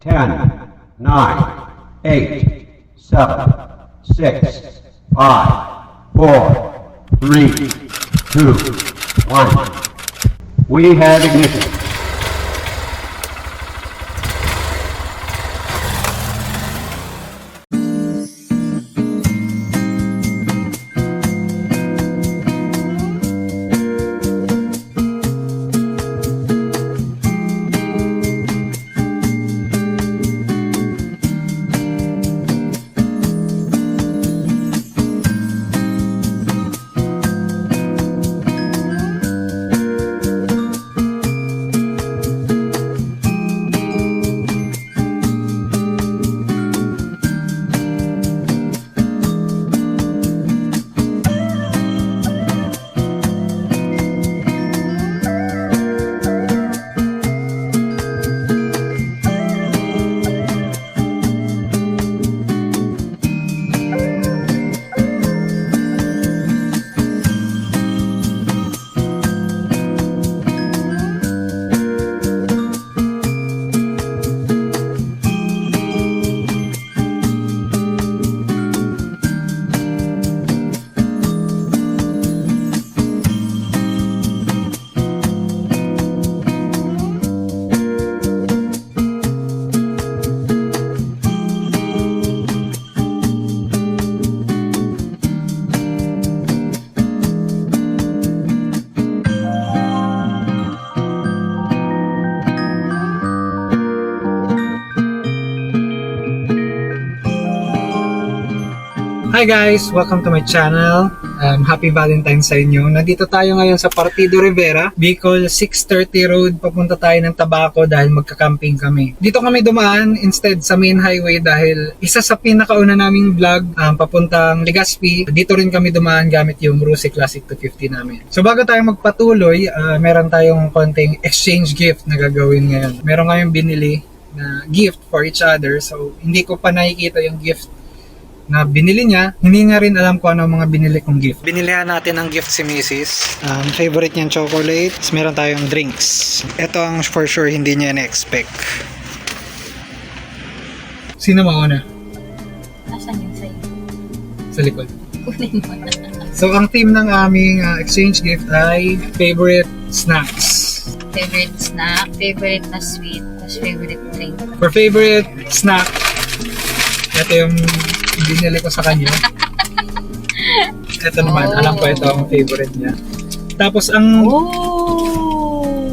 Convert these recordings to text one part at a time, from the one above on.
10, 9, 8, 7, 6, 5, 4, 3, 2, 1. We have ignition. Hi guys! Welcome to my channel. Happy Valentine's sa inyo. Nandito tayo ngayon sa Partido Rivera, Bicol 630 Road. Papunta tayo ng Tabaco dahil magka-camping kami. Dito kami dumaan instead sa main highway dahil isa sa pinakauna naming vlog papuntang Legazpi. Dito rin kami dumaan gamit yung Rusi Classic 250 namin. So bago tayo magpatuloy, meron tayong konting exchange gift na gagawin ngayon. Meron kayong binili na gift for each other. So hindi ko pa nakikita yung gift na binili niya. Hindi niya rin alam kung ano mga binili kong gift. Binilihan natin ang gift si Mrs. Favorite niyang chocolate. Meron tayong drinks. Ito ang for sure hindi niya na-expect. Sino mauna? Nasaan yung sa'yo? Sa likod. Kunin mo na. So ang theme ng aming exchange gift ay favorite snacks. Favorite snack, favorite na sweet, tapos favorite drink. For favorite snack, ito yung binili ko sa kanya. Ito naman, alam ko ito ang favorite niya. Tapos ang...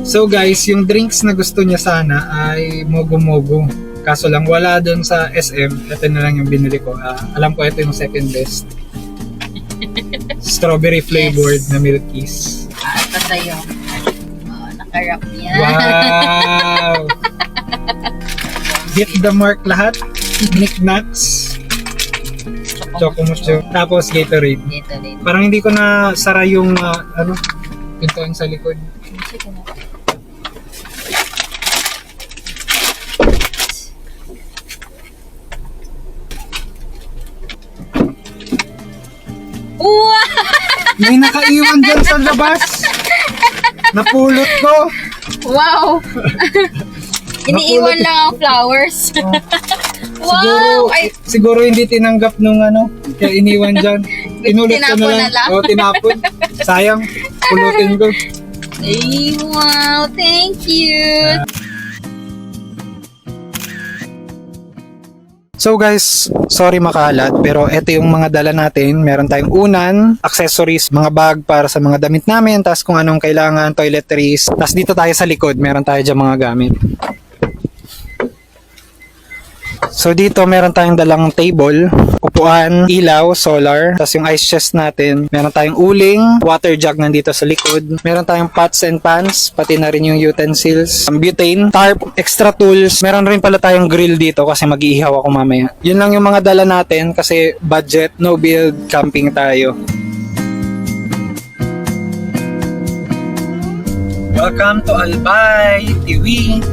So guys, yung drinks na gusto niya sana ay mogo-mogo. Kaso lang wala doon sa SM. Ito na lang yung binili ko. Alam ko ito yung second best. Strawberry flavored na Milkies. Ito sa'yo. Oh, nakarap niya. Wow! Hit the mark lahat. Knickknacks. Chocomucho. Tapos Gatorade. Gatorade. Parang hindi ko na sara yung pintuan sa likod. Sige na. Wow! May nakaiwan dyan sa labas. Napulot ko. Wow! Iniiwan lang ang flowers. Wow! Siguro hindi tinanggap nung kaya iniwan dyan. Inulot ko Tinapon na lang. Oo, tinapon. Sayang. Pulutin ko. Ay, wow! Thank you! So guys, sorry makalat, pero ito yung mga dala natin. Meron tayong unan, accessories, mga bag para sa mga damit namin, tas kung anong kailangan, toiletries. Tas dito tayo sa likod, meron tayo dyan mga gamit. So dito meron tayong dalang table, upuan, ilaw, solar, tapos yung ice chest natin. Meron tayong uling, water jug nandito sa likod. Meron tayong pots and pans, pati na rin yung utensils, butane, tarp, extra tools. Meron rin pala tayong grill dito kasi mag-iihaw ako mamaya. Yun lang yung mga dala natin kasi budget, no build, camping tayo. Welcome to Albay, Tiwi.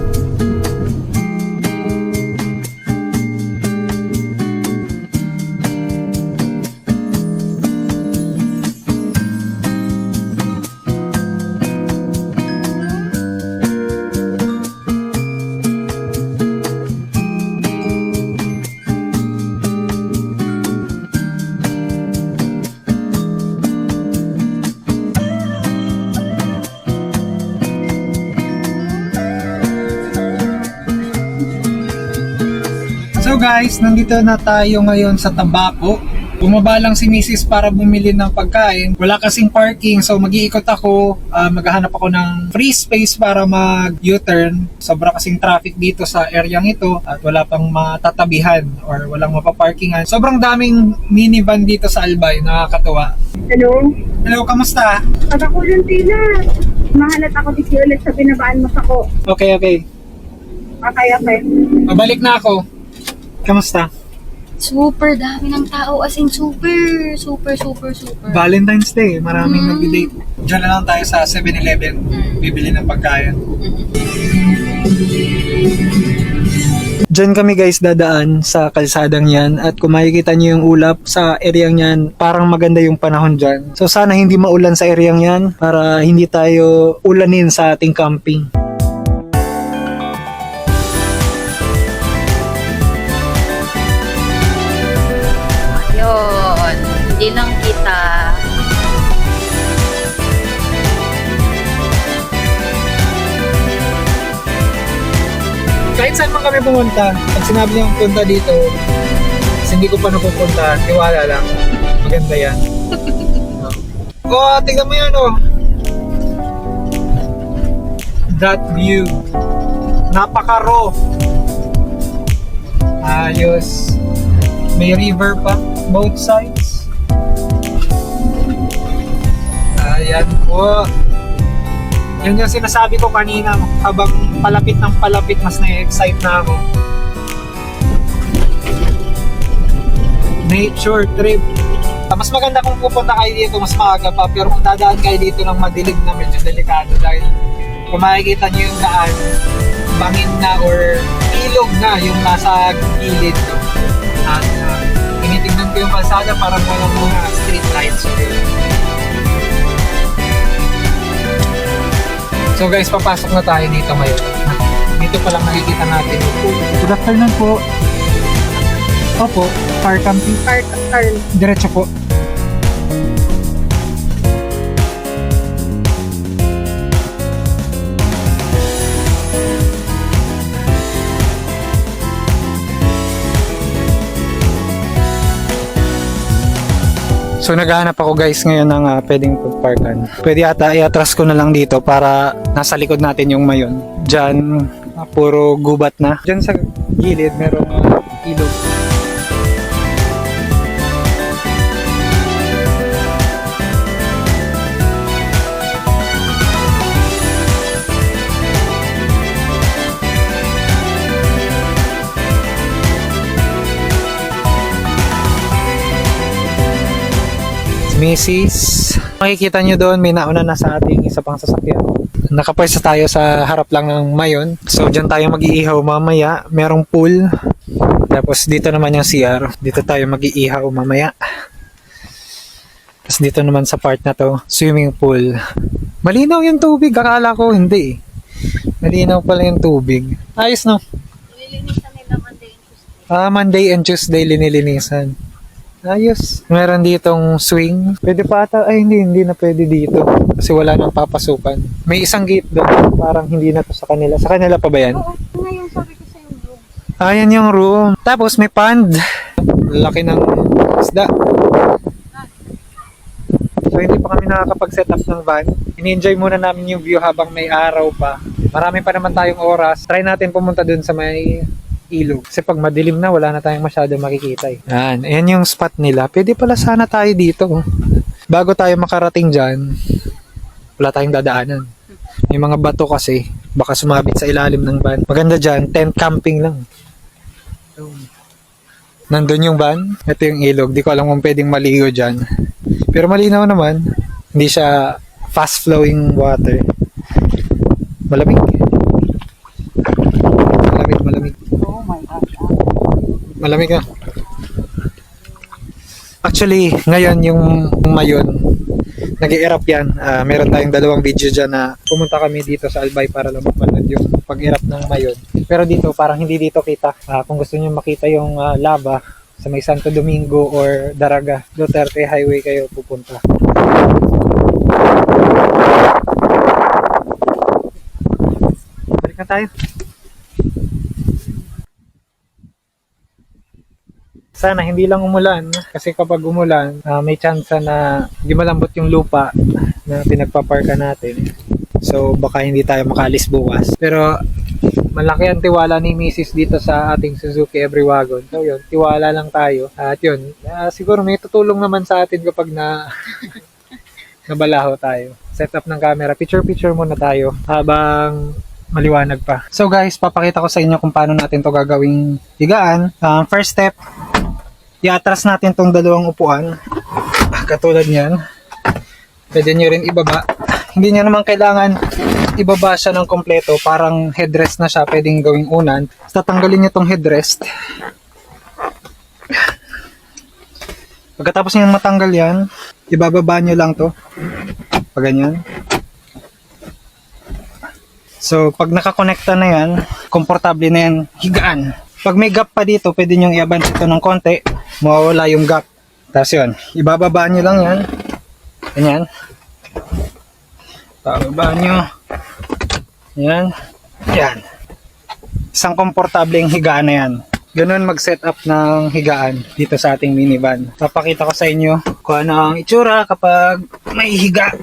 So guys, nandito na tayo ngayon sa Tabaco. Bumaba lang si Mrs. para bumili ng pagkain. Wala kasing parking, so mag-iikot ako. Maghahanap ako ng free space para mag-U-turn. Sobra kasing traffic dito sa areang ito at wala pang matatabihan or walang mapaparkingan. Sobrang daming minivan dito sa Albay, nakakatuwa. Hello? Hello, kamusta? Pagkakulong tila. Mahanap ako dito ulit sa binabaan mo sa ko. Okay. Okay. Mabalik na ako. Kamusta? Super dami ng tao. As in, super. Valentine's Day, maraming nag-date. Diyan na lang tayo sa 7-Eleven, bibili ng pagkain. Diyan kami guys dadaan sa kalsadang yan at kung makikita nyo yung ulap sa areang yan, parang maganda yung panahon dyan. So sana hindi maulan sa areang yan para hindi tayo ulanin sa ating camping. Yun. Hindi lang kita. Kahit saan man kami pumunta, pag sinabi niyang punta dito, kasi hindi ko pa napupunta, tiwala lang. Maganda yan. Tingnan mo yan That view. Napaka-raw. Ayos. May river pa, both sides. Ayan po. Yun yung sinasabi ko kanina, habang palapit ng palapit, mas na-excite na ako. Nature trip. Mas maganda kung pupunta kayo dito mas maaga pa, pero kung dadaan kayo dito ng madilim na medyo delikado dahil kung makikita nyo yung daan, bangin na or ilog na yung nasa gilid. At tinitignan ko yung kalsada, parang walang mga street lights. So guys, papasok na tayo dito ngayon. Dito pa lang nakikita natin yung pool. Good afternoon po. Opo, car camping. Car. Diretso po. So naghahanap ako guys ngayon ng pwedeng pagparkan. Pwede ata i-atras ko na lang dito para nasa likod natin yung mayon. Diyan, puro gubat na. Diyan sa gilid merong ilog. Mrs. Makikita nyo doon, may nauna na sa ating isa pang sasakyan. Nakapwesto tayo sa harap lang ng mayon. So, dyan tayo mag-iihaw mamaya. Merong pool. Tapos, dito naman yung CR. Dito tayo mag-iihaw mamaya. Tapos, dito naman sa part na to, swimming pool. Malinaw yung tubig. Akala ko, hindi. Malinaw pala yung tubig. Ayos, no? Nililinisan nila Monday and Tuesday. Monday and Tuesday linilinisan. Ayos. Meron ditong swing. Pwede pa ata. Ay, hindi na pwede dito. Kasi wala nang papasukan. May isang gate doon. Parang hindi na to sa kanila. Sa kanila pa ba yan? Oo, ngayon sabi ko sa yung room. Ayan yung room. Tapos may pond. Laki ng isda. So hindi pa kami nakakapag-set up ng van. In-enjoy muna namin yung view habang may araw pa. Marami pa naman tayong oras. Try natin pumunta dun sa may ilog. Kasi pag madilim na, wala na tayong masyado makikita eh. Ayan yung spot nila. Pwede pala sana tayo dito. Bago tayo makarating dyan, wala tayong dadaanan. May mga bato kasi, baka sumabit sa ilalim ng van. Maganda dyan, tent camping lang. Nandun yung van, ito yung ilog. Di ko alam kung pwedeng maligo dyan. Pero malinaw naman, hindi siya fast flowing water. Malamig. Oh my God. Malamig na. Actually, ngayon yung mayon, nag-i-erupt yan. Meron tayong dalawang video dyan na pumunta kami dito sa Albay para lang mapanood yung pag-erupt ng mayon. Pero dito, parang hindi dito kita. Kung gusto nyo makita yung lava sa may Santo Domingo or Daraga, Duterte Highway kayo pupunta. Balik na tayo. Sana hindi lang umulan kasi kapag umulan, may chance na hindi malambot yung lupa na pinagpaparka natin. So baka hindi tayo makaalis bukas. Pero malaki ang tiwala ni Mrs. dito sa ating Suzuki Every Wagon. So yun, tiwala lang tayo. At yun, siguro may tutulong naman sa atin kapag nabalaho tayo. Setup ng camera. Picture muna tayo habang maliwanag pa. So guys, papakita ko sa inyo kung paano natin to gagawing higaan. First step, i-atras natin tong dalawang upuan. Katulad niyan. Pwede nyo rin ibaba. Hindi nyo naman kailangan ibaba siya ng kompleto. Parang headrest na siya. Pwedeng gawing unan. Tatanggalin nyo tong headrest. Pagkatapos nyo matanggal yan, ibababa nyo lang to. Pag ganyan. So, pag nakakonekta na yan, komportable na yan higaan. Pag may gap pa dito, pwede nyo i-abans ito ng konti. Mawawala yung gap. Tapos yun, ibababa nyo lang yan. Ganyan. Bababa nyo. Yan. Yan. Isang komportableng higaan na yan. Ganun mag-set up ng higaan dito sa ating minivan. Papakita ko sa inyo kung ano ang itsura kapag may higa.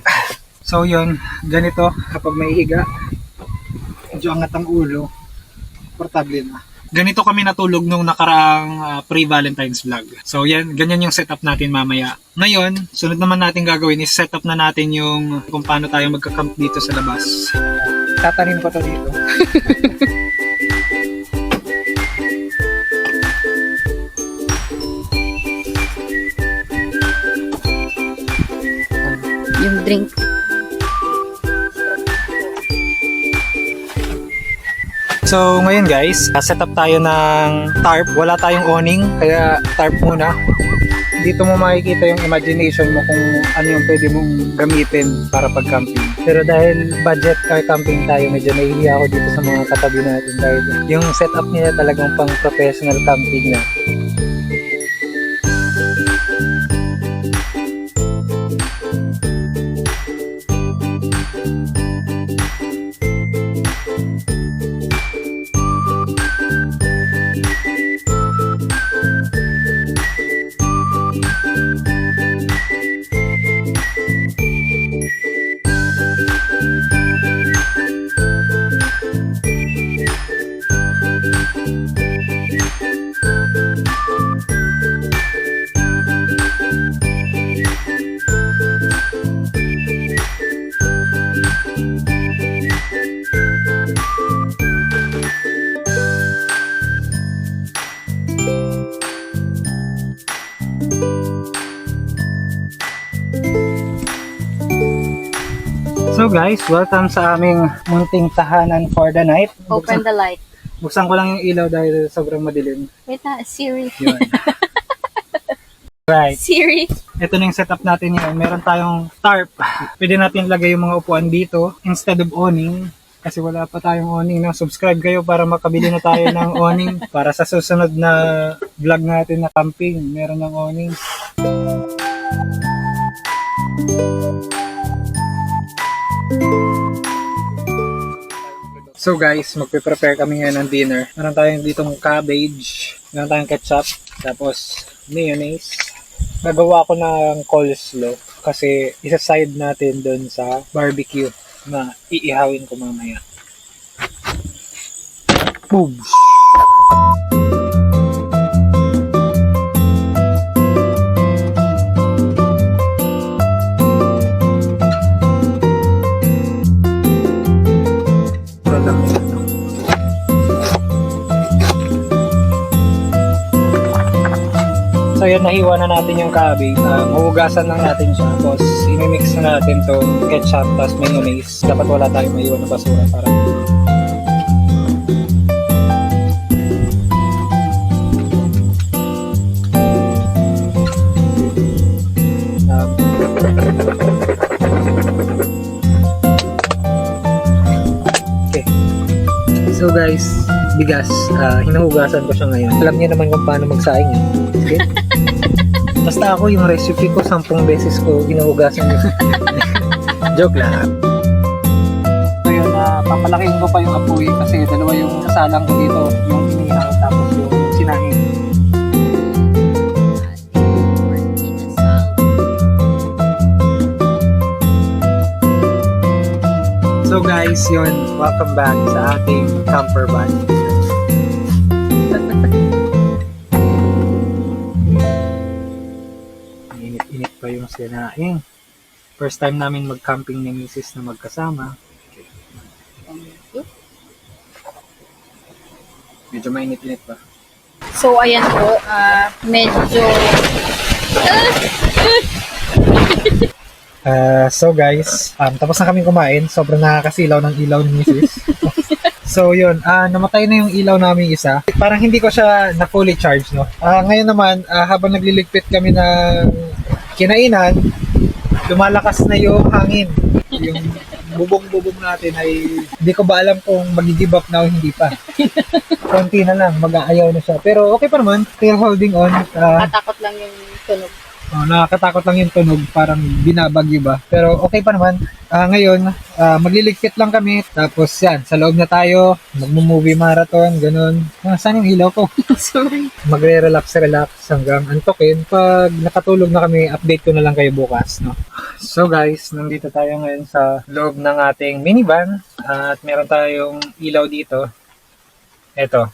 So yun, ganito kapag may higa. Medyo angat ang ulo. Komportable na. Ganito kami natulog nung nakaraang pre-Valentine's vlog. So yan, ganyan yung setup natin mamaya. Ngayon, sunod naman natin gagawin is setup na natin yung kung paano tayo magka-camp dito sa labas. Tatanim ko to dito. Yung drink. So ngayon guys, set up tayo ng tarp. Wala tayong awning, kaya tarp muna. Dito mo makikita yung imagination mo kung ano yung pwede mong gamitin para pag-camping. Pero dahil budget car camping tayo, medyo nahihiya ako dito sa mga katabi natin dahil yung setup nila talagang pang professional camping na. So guys, welcome sa aming munting tahanan for the night. Open the light. Buksan ko lang yung ilaw dahil sobrang madilim. Wait na, Siri. Yun. Right. Siri. Ito na yung setup natin ngayon. Meron tayong tarp. Pwede natin lagay yung mga upuan dito instead of awning. Kasi wala pa tayong awning. No? Subscribe kayo para makabili na tayo ng awning. Para sa susunod na vlog natin na camping, meron ng awning. So guys, magpe-prepare kami ngayon ng dinner. Meron tayong ditong cabbage, meron tayong ketchup, tapos mayonnaise. Nagawa ko ng coleslaw kasi isa-side natin doon sa barbecue na iihawin ko mamaya. Boom! So yun, nahiwa na natin yung cabbage. Mahugasan lang natin siya. Tapos imimix na natin to ketchup tapos mayonnaise. Dapat wala tayong maiwan na basura para okay. So guys, bigas, hinuhugasan ko siya ngayon. Alam niyo naman kung paano magsaing eh. Okay? Basta ako yung recipe ko 10 beses ko hinuhugasan ko. Joke lang. So yun, papalakihin ko pa yung apoy kasi dalawa yung kasalang ko dito, yung inihaw tapos yung sinahing. guys, yun, welcome back sa ating camper van. Init-init pa yung sinaing. First time namin mag-camping ni Mrs. na magkasama. Medyo mainit-init pa. So, ayan po, medyo... So guys, tapos na kami kumain. Sobrang nakakasilaw ng ilaw ni Mrs. So yun, namatay na yung ilaw namin isa. Parang hindi ko siya na fully charged, no? Ngayon naman, habang nagliligpit kami ng kinainan, lumalakas na yung hangin. Yung bubong-bubong natin ay hindi ko ba alam kung mag-give up na o hindi pa. Konti na lang, mag-aayaw na siya. Pero okay pa naman, still holding on. Katakot lang yung tunog. Nakakatakot lang yung tunog, parang binabagyo ba. Pero okay pa naman. Ngayon, magliligpit lang kami. Tapos yan, sa loob na tayo, magmo-movie marathon, ganun. Saan yung ilaw ko? Sorry. Magre-relax hanggang antokin. Pag nakatulog na kami, update ko na lang kayo bukas, no? So guys, nandito tayo ngayon sa loob ng ating minivan. At meron tayong ilaw dito. Eto,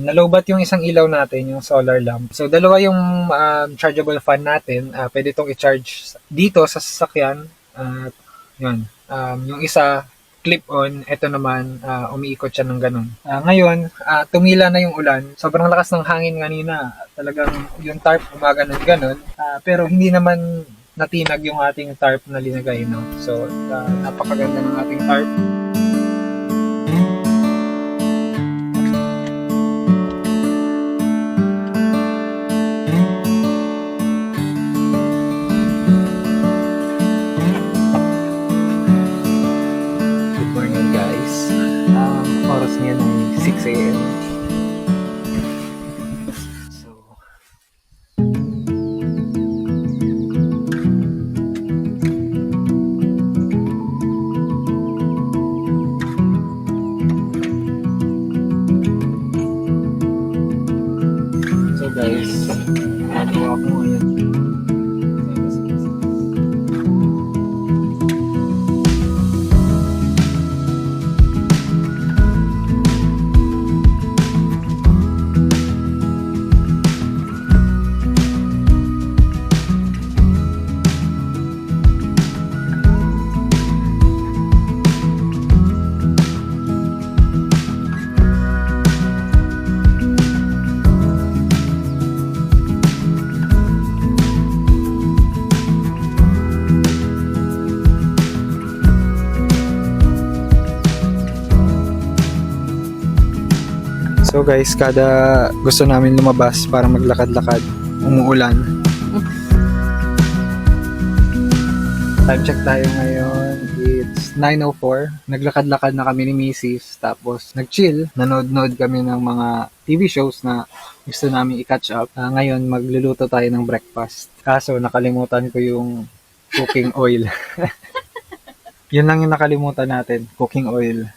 nalobat yung isang ilaw natin, yung solar lamp. So, dalawa yung chargeable fan natin. Pwede itong i-charge dito sa sasakyan. At yun, yung isa, clip-on. Ito naman, umiikot siya ng ganun. Ngayon, tumila na yung ulan. Sobrang lakas ng hangin kanina. Talagang yung tarp gumaganon ganun. Pero hindi naman natinag yung ating tarp na linagay, no? So, napakaganda ng ating tarp. Oras niya ng 6 a.m. So, guys, nagawa ko ngayon. So guys, kada gusto namin lumabas para maglakad-lakad, umuulan. Time check tayo ngayon. It's 9:04. Naglakad-lakad na kami ni Mrs. Tapos nag-chill. Nanood-nood kami ng mga TV shows na gusto namin i-catch up. Ngayon, magluluto tayo ng breakfast. Kaso, nakalimutan ko yung cooking oil. Yun lang yung nakalimutan natin, cooking oil.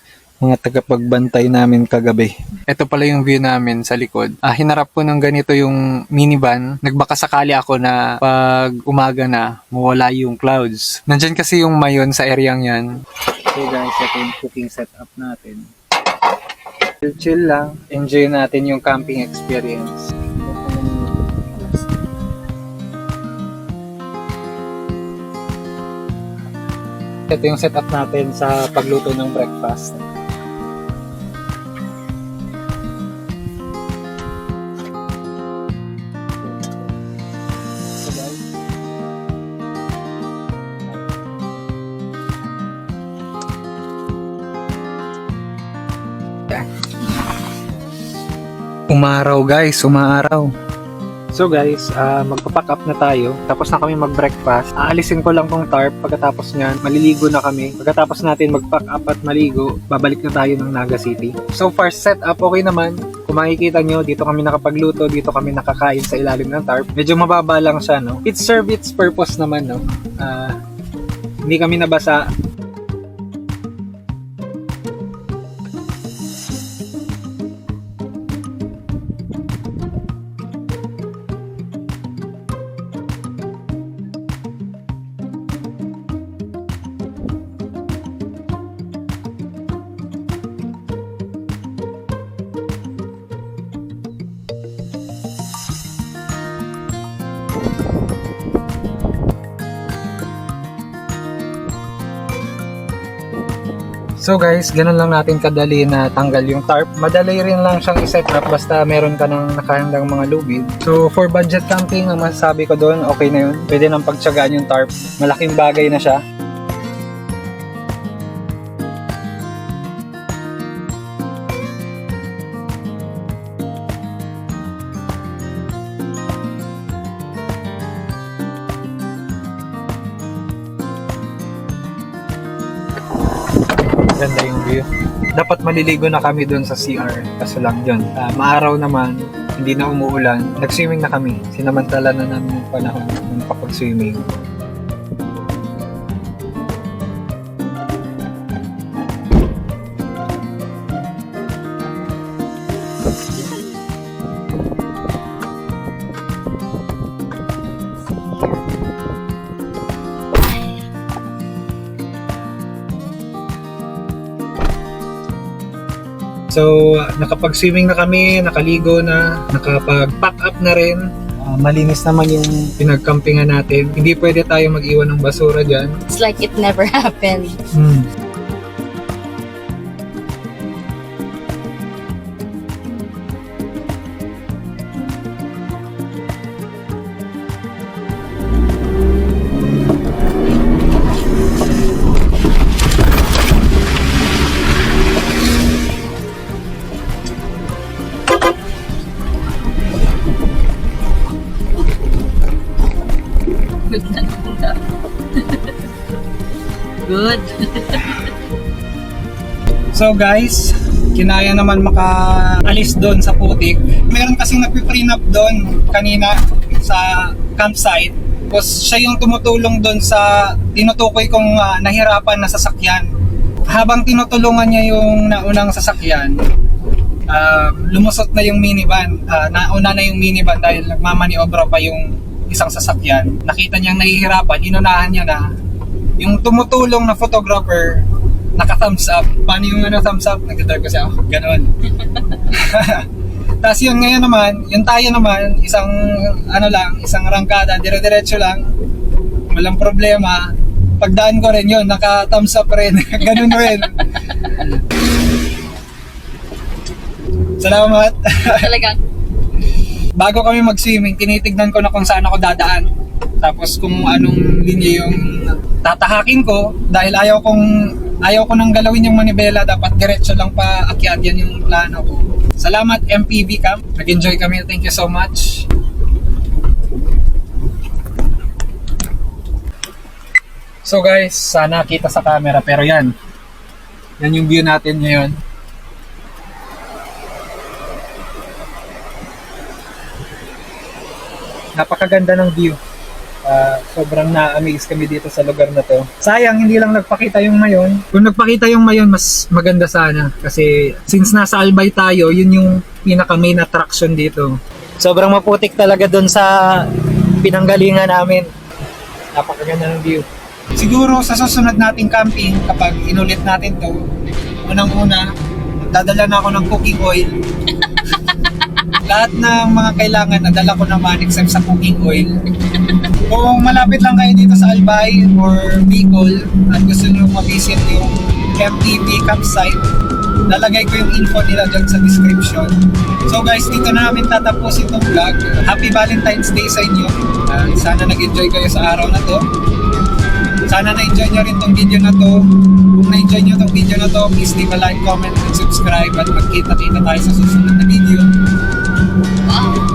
Mga tagapagbantay namin kagabi. Ito pala yung view namin sa likod. Hinarap ko ng ganito yung minivan. Nagbaka sakali ako na pag umaga na, mawala yung clouds. Nandyan kasi yung mayon sa areang yan. So guys, ito yung cooking setup natin. Chill lang. Enjoy natin yung camping experience. Ito yung setup natin sa pagluto ng breakfast. Umaraw guys, umaaraw. So guys, magpa-pack up na tayo. Tapos na kami mag-breakfast. Aalisin ko lang tong tarp. Pagkatapos nyan, maliligo na kami. Pagkatapos natin mag-pack up at maligo, babalik na tayo ng Naga City. So far set up, okay naman. Kung makikita nyo, dito kami nakapagluto, dito kami nakakain sa ilalim ng tarp. Medyo mababa lang siya, no? It served its purpose naman, no? Hindi kami nabasa. So guys, ganun lang natin kadali na tanggal yung tarp. Madali rin lang siyang i-set up basta meron ka ng nakahandang mga lubid. So for budget camping, ang masasabi ko doon, okay na yun. Pwede nang pagtsagaan yung tarp. Malaking bagay na siya. Ganda yung view. Dapat maliligo na kami doon sa CR. Kaso lang yun. Maaraw naman, hindi na umuulan. Nag-swimming na kami. Sinamantala na namin yung panahon ng kapag-swimming. So, nakapag-swimming na kami, nakaligo na, nakapag-pack up na rin. Malinis naman yung pinagkampingan natin. Hindi pwede tayo mag-iwan ng basura dyan. It's like it never happened. Good. So guys, kinaya naman makaalis doon sa putik. Meron kasing nagpiprenup doon kanina sa campsite. Tapos siya yung tumutulong doon sa tinutukoy kong nahirapan na sasakyan. Habang tinutulungan niya yung naunang sasakyan, lumusot na yung minivan. Nauna na yung minivan dahil nagmamaniobra pa yung isang sasakyan. Nakita niyang nahihirapan, inunahan niya na. Yung tumutulong na photographer, naka-thumbs up. Paano yung thumbs up? Nag-drive kasi ako. Ganon. Tapos yun ngayon naman, yung tayo naman, isang rangkada, dire-diretso lang. Walang problema. Pagdaan ko rin yun, naka-thumbs up rin. Ganon rin. Salamat. Talagang. Bago kami mag-swimming, tinitignan ko na kung saan ako dadaan. Tapos kung anong linya yung tatahakin ko, dahil ayaw ko nang galawin yung manibela, dapat diretso lang pa akyat, yan yung plano ko. Salamat MPV Camp, nag-enjoy kami, thank you so much. So guys, sana kita sa camera, pero yan yung view natin ngayon. Napakaganda ng view. Sobrang na-amaze kami dito sa lugar na to. Sayang, hindi lang nagpakita yung mayon. Kung nagpakita yung mayon, mas maganda sana. Kasi since nasa Albay tayo, yun yung pinaka main attraction dito. Sobrang maputik talaga doon sa pinanggalingan namin. Napakaganda ng view. Siguro sa susunod nating camping, kapag inulit natin to, unang-una, dadala na ako ng cooking oil. Lahat ng mga kailangan nadala ko naman except sa cooking oil. Kung malapit lang kayo dito sa Albay or Bicol at gusto nyo ma-visit yung MTV campsite, lalagay ko yung info nila dyan sa description. So guys, dito na namin tatapusin itong vlog. Happy Valentine's Day sa inyo. Sana nag-enjoy kayo sa araw na to. Sana na-enjoy nyo rin tong video na to. Kung na-enjoy nyo tong video na to, please leave a like, comment, and subscribe. At magkita-kita tayo sa susunod na video. Wow.